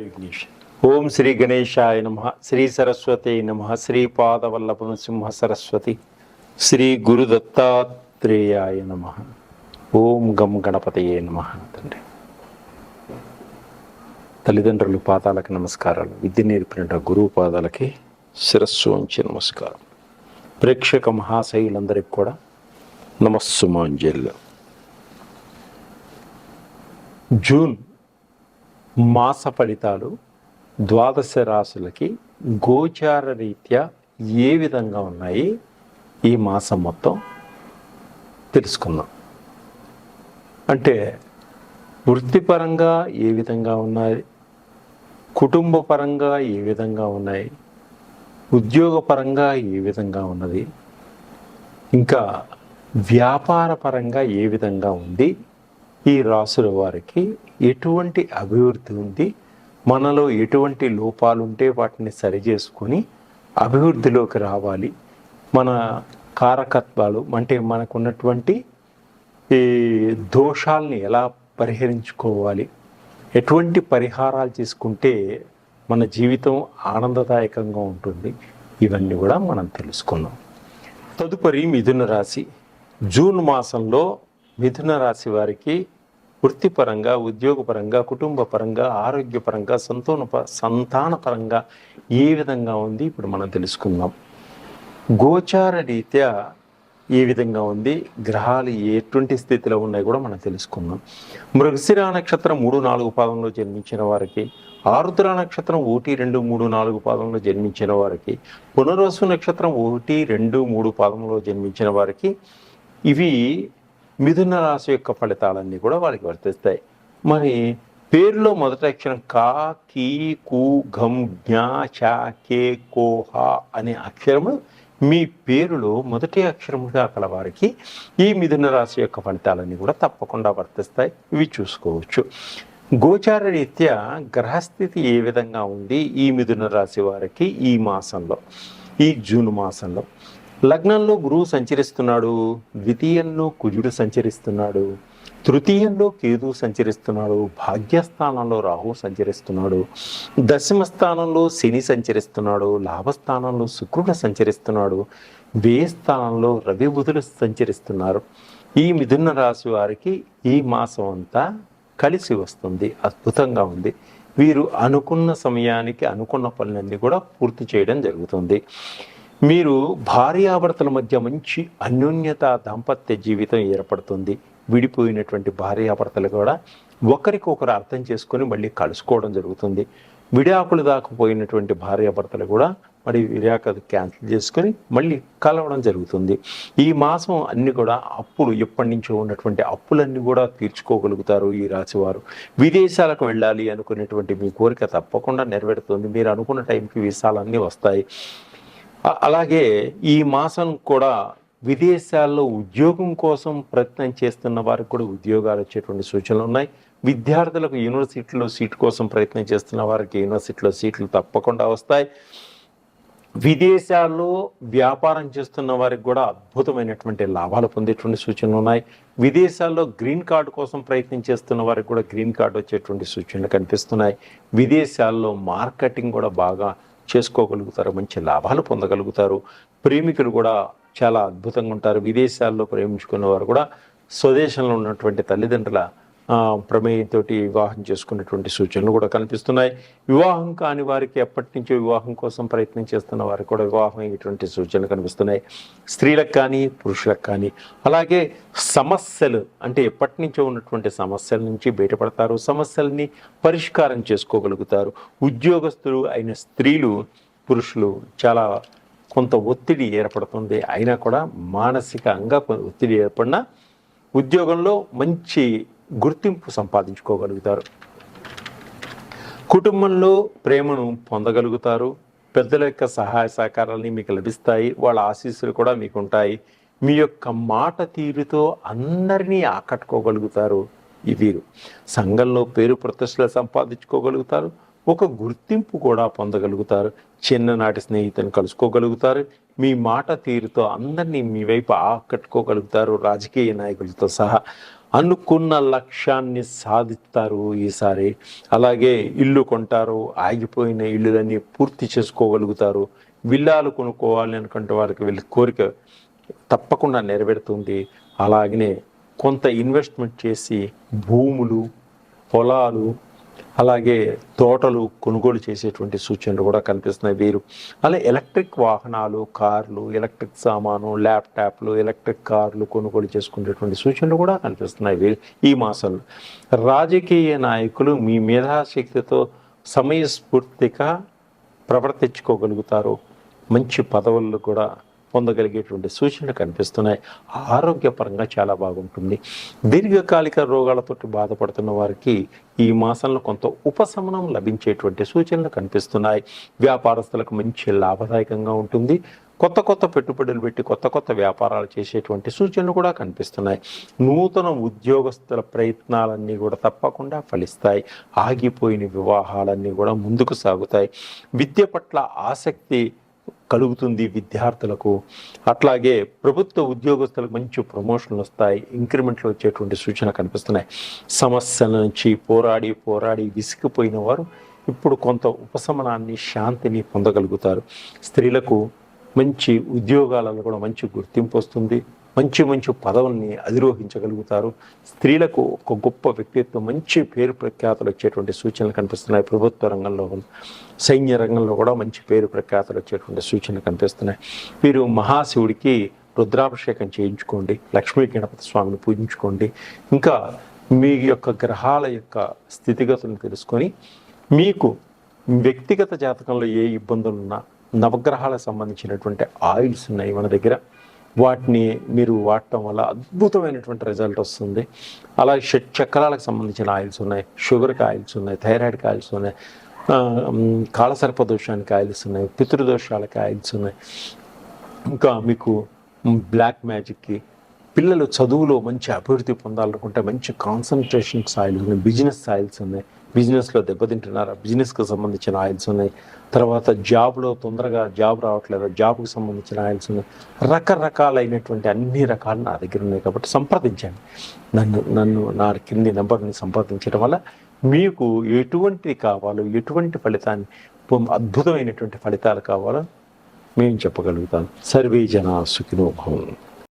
విఘ్నేష్. ఓం శ్రీ గణేశాయ నమః. శ్రీ సరస్వతి నమః. శ్రీ పాదవల్లభ సింహ సరస్వతి. శ్రీ గురు దత్తాత్రేయాయ నమః. ఓం గం గణపతయే నమః. తండ్రి తల్లిదండ్రులు పాదాలకు నమస్కారాలు. విద్య నేర్పిన గురువు పాదాలకి శిరస్సు ఉంచి నమస్కారం. ప్రేక్షక మహాశైలందరికీ కూడా నమస్సుమాంజల్లు. జూన్ మాస ఫలితాలు ద్వాదశ రాశులకి గోచార రీత్యా ఏ విధంగా ఉన్నాయి ఈ మాసం మొత్తం తెలుసుకుందాం. అంటే వృత్తిపరంగా ఏ విధంగా ఉన్నాయి, కుటుంబ పరంగా ఏ విధంగా ఉన్నాయి, ఉద్యోగపరంగా ఏ విధంగా ఉన్నది, ఇంకా వ్యాపార పరంగా ఏ విధంగా ఉంది, ఈ రాసుల వారికి ఎటువంటి అభివృద్ధి ఉంది, మనలో ఎటువంటి లోపాలు ఉంటే వాటిని సరిచేసుకొని అభివృద్ధిలోకి రావాలి, మన కారకత్వాలు అంటే మనకున్నటువంటి ఈ దోషాలని ఎలా పరిహరించుకోవాలి, ఎటువంటి పరిహారాలు చేసుకుంటే మన జీవితం ఆనందదాయకంగా ఉంటుంది, ఇవన్నీ కూడా మనం తెలుసుకున్నాం. తదుపరి మిథున రాశి. జూన్ మాసంలో మిథున రాశి వారికి వృత్తిపరంగా, ఉద్యోగపరంగా, కుటుంబ పరంగా, ఆరోగ్యపరంగా, సంతానపరంగా ఏ విధంగా ఉంది ఇప్పుడు మనం తెలుసుకుందాం. గోచార రీత్యా ఏ విధంగా ఉంది, గ్రహాలు ఎటువంటి స్థితిలో ఉన్నాయి కూడా మనం తెలుసుకుందాం. మృగశిర నక్షత్రం 3-4 పాదంలో జన్మించిన వారికి, ఆరుద్ర నక్షత్రం 1, 2, 3, 4 పాదంలో జన్మించిన వారికి, పునర్వసు నక్షత్రం 1, 2, 3 పాదంలో జన్మించిన వారికి ఇవి మిథున రాశి యొక్క ఫలితాలన్నీ కూడా వారికి వర్తిస్తాయి. మరి పేరులో మొదటి అక్షరం కా, కీ, కు, ఘం, జ్ఞా, చ, కే, కో, హ అనే అక్షరములు మీ పేరులో మొదటి అక్షరముగా కల వారికి ఈ మిథున రాశి యొక్క ఫలితాలన్నీ కూడా తప్పకుండా వర్తిస్తాయి. ఇవి చూసుకోవచ్చు. గోచార రీత్యా గ్రహస్థితి ఏ విధంగా ఉంది ఈ మిథున రాశి వారికి ఈ మాసంలో, ఈ జూన్ మాసంలో. లగ్నంలో గురువు సంచరిస్తున్నాడు, ద్వితీయంలో కుజుడు సంచరిస్తున్నాడు, తృతీయంలో కేతు సంచరిస్తున్నాడు, భాగ్యస్థానంలో రాహు సంచరిస్తున్నాడు, దశమ స్థానంలో శని సంచరిస్తున్నాడు, లాభస్థానంలో శుక్రుడు సంచరిస్తున్నాడు, వ్యయ స్థానంలో రవి బుధులు సంచరిస్తున్నారు. ఈ మిథున రాశి వారికి ఈ మాసం అంతా కలిసి వస్తుంది, అద్భుతంగా ఉంది. వీరు అనుకున్న సమయానికి అనుకున్న పనులన్నీ కూడా పూర్తి చేయడం జరుగుతుంది. మీరు భార్యాభర్తల మధ్య మంచి అన్యోన్యత, దాంపత్య జీవితం ఏర్పడుతుంది. విడిపోయినటువంటి భార్యాభర్తలు కూడా ఒకరికొకరు అర్థం చేసుకొని మళ్ళీ కలుసుకోవడం జరుగుతుంది. విడాకులు దాకపోయినటువంటి భార్యాభర్తలు కూడా మరి విడాకులు క్యాన్సిల్ చేసుకొని మళ్ళీ కలవడం జరుగుతుంది. ఈ మాసం అన్ని కూడా అప్పులు, ఎప్పటి నుంచో ఉన్నటువంటి అప్పులన్నీ కూడా తీర్చుకోగలుగుతారు ఈ రాశివారు. విదేశాలకు వెళ్ళాలి అనుకునేటువంటి మీ కోరిక తప్పకుండా నెరవేరుతుంది. మీరు అనుకున్న టైంకి వీసాలన్నీ వస్తాయి. అలాగే ఈ మాసం కూడా విదేశాల్లో ఉద్యోగం కోసం ప్రయత్నం చేస్తున్న వారికి కూడా ఉద్యోగాలు వచ్చేటువంటి సూచనలు ఉన్నాయి. విద్యార్థులకు యూనివర్సిటీలో సీటు కోసం ప్రయత్నం చేస్తున్న వారికి యూనివర్సిటీలో సీట్లు తప్పకుండా వస్తాయి. విదేశాల్లో వ్యాపారం చేస్తున్న వారికి కూడా అద్భుతమైనటువంటి లాభాలు పొందేటువంటి సూచనలు ఉన్నాయి. విదేశాల్లో గ్రీన్ కార్డు కోసం ప్రయత్నం చేస్తున్న వారికి కూడా గ్రీన్ కార్డు వచ్చేటువంటి సూచనలు కనిపిస్తున్నాయి. విదేశాల్లో మార్కెటింగ్ కూడా బాగా చేసుకోగలుగుతారు, మంచి లాభాలు పొందగలుగుతారు. ప్రేమికులు కూడా చాలా అద్భుతంగా ఉంటారు. విదేశాల్లో ప్రేమించుకున్న వారు కూడా స్వదేశంలో ఉన్నటువంటి తల్లిదండ్రుల ప్రమేయంతో వివాహం చేసుకునేటువంటి సూచనలు కూడా కనిపిస్తున్నాయి. వివాహం కాని వారికి, ఎప్పటి నుంచో వివాహం కోసం ప్రయత్నం చేస్తున్న వారికి కూడా వివాహం అయ్యేటువంటి సూచనలు కనిపిస్తున్నాయి. స్త్రీలకు కానీ పురుషులకు కానీ. అలాగే సమస్యలు అంటే ఎప్పటి నుంచో ఉన్నటువంటి సమస్యల నుంచి బయటపడతారు, సమస్యల్ని పరిష్కారం చేసుకోగలుగుతారు. ఉద్యోగస్తులు అయిన స్త్రీలు, పురుషులు చాలా కొంత ఒత్తిడి ఏర్పడుతుంది. అయినా కూడా మానసికంగా ఒత్తిడి ఏర్పడినా ఉద్యోగంలో మంచి గుర్తింపు సంపాదించుకోగలుగుతారు. కుటుంబంలో ప్రేమను పొందగలుగుతారు. పెద్దల యొక్క సహాయ సహకారాలని మీకు లభిస్తాయి. వాళ్ళ ఆశీస్సులు కూడా మీకు ఉంటాయి. మీ యొక్క మాట తీరుతో అందరినీ ఆకట్టుకోగలుగుతారు. ఈ వీరు సంఘంలో పేరు ప్రతిష్టలు సంపాదించుకోగలుగుతారు. ఒక గుర్తింపు కూడా పొందగలుగుతారు. చిన్ననాటి స్నేహితులను కలుసుకోగలుగుతారు. మీ మాట తీరుతో అందరినీ మీ వైపు ఆకట్టుకోగలుగుతారు, రాజకీయ నాయకులతో సహా. అనుకున్న లక్ష్యాన్ని సాధిస్తారు ఈసారి. అలాగే ఇల్లు కొంటారు, ఆగిపోయిన ఇల్లులన్నీ పూర్తి చేసుకోగలుగుతారు. విల్లాలు కొనుక్కోవాలి అనుకుంటే వారికి వీళ్ళ కోరిక తప్పకుండా నెరవేరుతుంది. అలాగనే కొంత ఇన్వెస్ట్మెంట్ చేసి భూములు, పొలాలు, అలాగే తోటలు కొనుగోలు చేసేటువంటి సూచనలు కూడా కనిపిస్తున్నాయి వీరు. అలాగే ఎలక్ట్రిక్ వాహనాలు, కార్లు, ఎలక్ట్రిక్ సామాను, ల్యాప్టాప్లు, ఎలక్ట్రిక్ కార్లు కొనుగోలు చేసుకునేటువంటి సూచనలు కూడా కనిపిస్తున్నాయి వీరు ఈ మాసంలో. రాజకీయ నాయకులు మీ మేధాశక్తితో సమయస్ఫూర్తిగా ప్రవర్తించుకోగలుగుతారు. మంచి పదవులు కూడా పొందగలిగేటువంటి సూచనలు కనిపిస్తున్నాయి. ఆరోగ్యపరంగా చాలా బాగుంటుంది. దీర్ఘకాలిక రోగాలతో బాధపడుతున్న వారికి ఈ మాసంలో కొంత ఉపశమనం లభించేటువంటి సూచనలు కనిపిస్తున్నాయి. వ్యాపారస్తులకు మంచి లాభదాయకంగా ఉంటుంది. కొత్త పెట్టుబడులు పెట్టి కొత్త వ్యాపారాలు చేసేటువంటి సూచనలు కూడా కనిపిస్తున్నాయి. నూతన ఉద్యోగస్తుల ప్రయత్నాలన్నీ కూడా తప్పకుండా ఫలిస్తాయి. ఆగిపోయిన వివాహాలన్నీ కూడా ముందుకు సాగుతాయి. విద్య పట్ల ఆసక్తి కలుగుతుంది విద్యార్థులకు. అట్లాగే ప్రభుత్వ ఉద్యోగస్తులకు మంచి ప్రమోషన్లు వస్తాయి, ఇంక్రిమెంట్లు వచ్చేటువంటి సూచన కనిపిస్తున్నాయి. సమస్యల నుంచి పోరాడి విసిగిపోయిన వారు ఇప్పుడు కొంత ఉపశమనాన్ని, శాంతిని పొందగలుగుతారు. స్త్రీలకు మంచి ఉద్యోగాలలో కూడా మంచి గుర్తింపు వస్తుంది. మంచి పదవుల్ని అధిరోహించగలుగుతారు. స్త్రీలకు ఒక గొప్ప వ్యక్తిత్వం, మంచి పేరు ప్రఖ్యాతులు వచ్చేటువంటి సూచనలు కనిపిస్తున్నాయి. ప్రభుత్వ రంగంలో, సైన్య రంగంలో కూడా మంచి పేరు ప్రఖ్యాతులు వచ్చేటువంటి సూచనలు కనిపిస్తున్నాయి. వీరు మహాశివుడికి రుద్రాభిషేకం చేయించుకోండి, లక్ష్మీ గణపతి స్వామిని పూజించుకోండి. ఇంకా మీ యొక్క గ్రహాల యొక్క స్థితిగతులను తెలుసుకొని మీకు వ్యక్తిగత జాతకంలో ఏ ఇబ్బందులు ఉన్నా, నవగ్రహాలకు సంబంధించినటువంటి ఆయిల్స్ ఉన్నాయి మన దగ్గర, వాటిని మీరు వాడటం వల్ల అద్భుతమైనటువంటి రిజల్ట్ వస్తుంది. అలాగే చక్రాలకు సంబంధించిన ఆయిల్స్ ఉన్నాయి, షుగర్కి ఆయిల్స్ ఉన్నాయి, థైరాయిడ్కి ఆయిల్స్ ఉన్నాయి, కాలసర్ప దోషానికి ఆయిల్స్ ఉన్నాయి, పితృదోషాలకి ఆయిల్స్ ఉన్నాయి. ఇంకా మీకు బ్లాక్ మ్యాజిక్కి, పిల్లలు చదువులో మంచి అభివృద్ధి పొందాలనుకుంటే మంచి కాన్సన్ట్రేషన్స్ ఆయిల్స్ ఉన్నాయి, బిజినెస్ ఆయిల్స్ ఉన్నాయి. బిజినెస్లో దెబ్బతింటున్నారా, బిజినెస్కి సంబంధించిన ఆయిల్స్ ఉన్నాయి. తర్వాత జాబ్లో తొందరగా జాబ్ రావట్లేదు, జాబ్కి సంబంధించిన ఆయిల్స్ ఉన్నాయి. రకరకాలైనటువంటి అన్ని రకాలు నా దగ్గర ఉన్నాయి. కాబట్టి సంప్రదించండి నన్ను నా కింది నెంబర్ని సంప్రదించడం వల్ల మీకు ఎటువంటి కావాలో, ఎటువంటి ఫలితాన్ని, అద్భుతమైనటువంటి ఫలితాలు కావాలో మేము చెప్పగలుగుతాం. సర్వే జనా సుఖినో భవంతు.